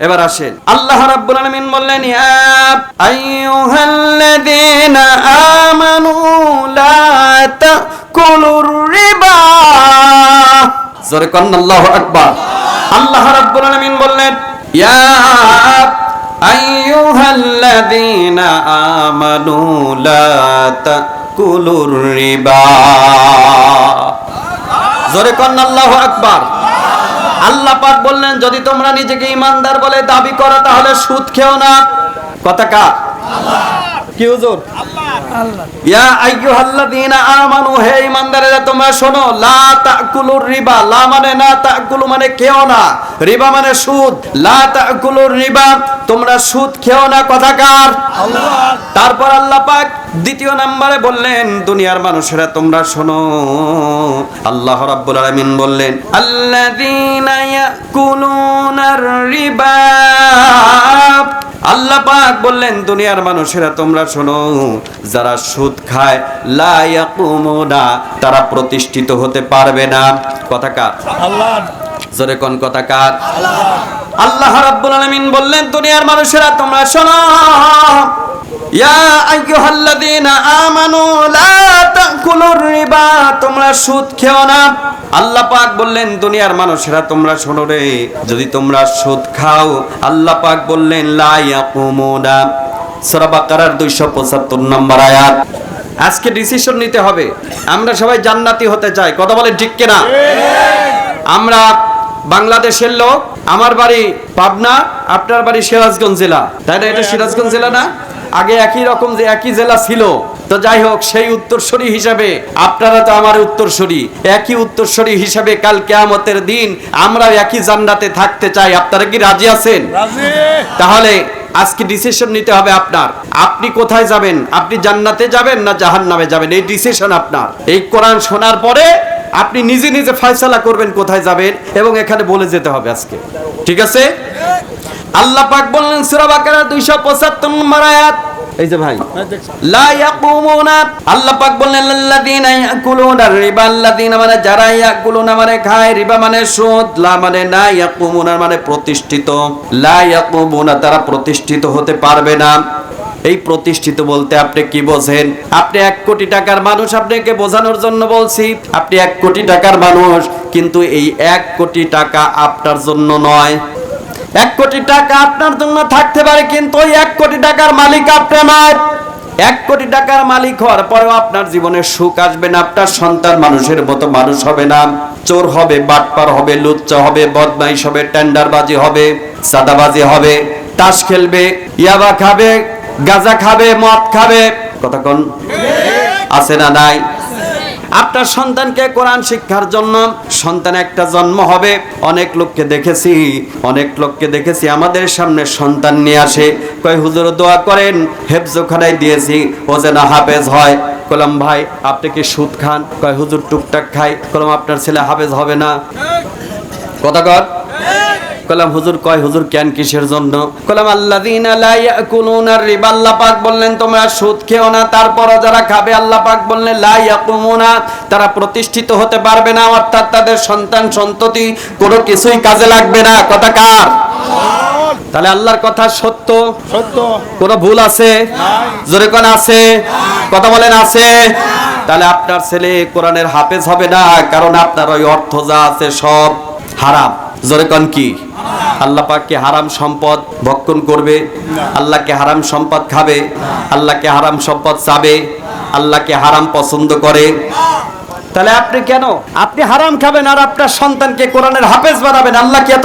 এবার আসেন, আল্লাহ রাব্বুল আলামিন বললেন ইয়া আইয়ুহাল্লাযীনা আমানু লা তাকুলুর রিবা। জোরে কোন আল্লাহু আকবার। আল্লাহ রাব্বুল আলামিন বললেন ইয়া আইয়ুহাল্লাযীনা আমানু লা তাকুলুর রিবা। জোরে কোন আল্লাহু আকবার। আল্লাহ পাক বললেন যদি তোমরা নিজেকে ঈমানদার বলে দাবি করো তাহলে সুদ খেও না। কথা কার? আল্লাহ। কি হুজুর? আল্লাহ। ইয়া আইয়ুহাল্লাযীনা আমানু, হে ঈমানদারেরা তোমরা শোনো, লা তাকুলুর রিবা। লা মানে না, তাকুলু মানে খেও না, রিবা মানে সুদ। লা তাকুলুর রিবা, তোমরা সুদ খেও না। কথা কার? আল্লাহ। তারপর আল্লাহ পাক দ্বিতীয় নম্বরে বললেন দুনিয়ার মানুষেরা তোমরা শোনো, আল্লাহ রাব্বুল আলামিন বললেন আল্লাযীনা ইয়াকুলুনার রিবা। আল্লাহ পাক বললেন দুনিয়ার মানুষেরা তোমরা শোনো, যারা সুদ খায় লা ইয়াকুমুনা, তারা প্রতিষ্ঠিত হতে পারবে না। কথা কার? আল্লাহ। জোরে কোন কথা কার? আল্লাহ। আল্লাহ রাব্বুল আলামিন বললেন দুনিয়ার মানুষেরা তোমরা শোনো, ইয়া আইয়ুহাল্লাযীনা আমানু লা তাকুলুর রিবা, তোমরা সুদ খেও না। আল্লাহ পাক বললেন দুনিয়ার মানুষেরা তোমরা শোনো রে, যদি তোমরা সুদ খাও, আল্লাহ পাক বললেন লা ইয়াকুমুনা। সূরা বাকারার 275 নম্বর আয়াত। আজকে ডিসিশন নিতে হবে, আমরা সবাই জান্নাতি হতে চাই। কথা বলেন ঠিক কিনা? আমরা বাংলাদেশের লোক, আমার বাড়ি পাবনা, আপনার বাড়ি সিরাজগঞ্জ জেলা, তাই না? এটা সিরাজগঞ্জ জেলা না? আগে একই রকম যে একই জেলা ছিল, তো যাই হোক সেই উত্তরসূরি হিসাবে আপনারা তো আমার উত্তরসূরি, একই উত্তরসূরি হিসাবে কাল কিয়ামতের দিন আমরা একই জান্নাতে থাকতে চাই। আপনারা কি রাজি আছেন? রাজি। তাহলে আজকে ডিসিশন নিতে হবে আপনার, আপনি কোথায় যাবেন? আপনি জান্নাতে যাবেন না জাহান্নামে যাবেন? এই ডিসিশন আপনার। এই কোরআন শোনার পরে আপনি নিজে নিজে ফয়সালা করবেন কোথায় যাবেন, এবং এখানে বলে যেতে হবে আজকে। ঠিক আছে? আল্লাহ পাক বললেন সূরা বাকারা 275 নম্বর আয়াত, এই যে ভাই, লা ইয়াকুমুনা। আল্লাহ পাক বললেন আল্লাযীনা ইয়াকুলুনা রিবা, আল্লাযীনা মানে যারা, ইয়াকুলুনা মানে খায়, রিবা মানে সুদ, লা মানে না, ইয়াকুমুনা মানে প্রতিষ্ঠিত। লা ইয়াকুমুনা, তারা প্রতিষ্ঠিত হতে পারবে না। এই প্রতিষ্ঠিত বলতে আপনি কি বোঝেন? আপনি 1 কোটি টাকার মানুষ, আপনাকে বোঝানোর জন্য বলছি। আপনি 1 কোটি টাকার মানুষ, কিন্তু এই 1 কোটি টাকা আপনার জন্য নয়। 1 কোটি টাকা আপনার জন্য থাকতে পারে, কিন্তু ওই 1 কোটি টাকার মালিক আপনি নয়। 1 কোটি টাকার মালিক হওয়ার পরেও আপনার জীবনে সুখ আসবে না। আপনার সন্তান মানুষের মতো মানুষ হবে না, চোর হবে, বাটপার হবে, লুচ্চা হবে, বদমাইশ হবে, টেন্ডারবাজি হবে, সাদাবাজি হবে, তাস খেলবে, ইয়াবা খাবে, গাঁজা খাবে, মদ খাবে। কথা কোন? আছে না নাই? আপনার সন্তানকে কোরআন শিক্ষার জন্য সন্তান একটা জন্ম হবে। অনেক লোককে দেখেছি আমাদের সামনে সন্তান নিয়ে আসে, কয় হুজুর দোয়া করেন, হেফজখানায় দিয়েছি, ও যেন হাফেজ হয়। কলম ভাই আপনি কি সুদ খান? কয় হুজুর টুকটাক খাই। কলম আপনার ছেলে হাফেজ হবে না। কথা কর। কলাম হুজুর, কয় হুজুর কেন, কিসের জন্য? কলাম আল্লাযীনা লা ইয়াকুলুনা রিবা, আল্লাহ পাক বললেন তোমরা সুদ খেও না। তারপর যারা খাবে, আল্লাহ পাক বললেন লা ইয়াকুমুনা, তারা প্রতিষ্ঠিত হতে পারবে না, অর্থাৎ তাদের সন্তান সন্ততি কোনো কিছুই কাজে লাগবে না। কথা কার? তাহলে আল্লাহর কথা সত্য, সত্য, কোনো ভুল আছে? জোরে কোন আছে? কথা বলেন আছে? তাহলে আপনার ছেলে কোরআনের হাফেজ হবে না, কারণ আপনার ওই অর্থ যা আছে সব হারাম। জোরে কোন কি? আল্লাহ পাককে হারাম সম্পদ ভক্ষণ করবে? আল্লাহকে হারাম সম্পদ খাবে? আল্লাহকে হারাম সম্পদ চাবে? আল্লাহকে হারাম পছন্দ করে? তাহলে আপনি কেন আপনি হারাম খাবেন আর আপনার সন্তানকে কোরআনের হাফেজ বানাবেন? আল্লাহ কি এত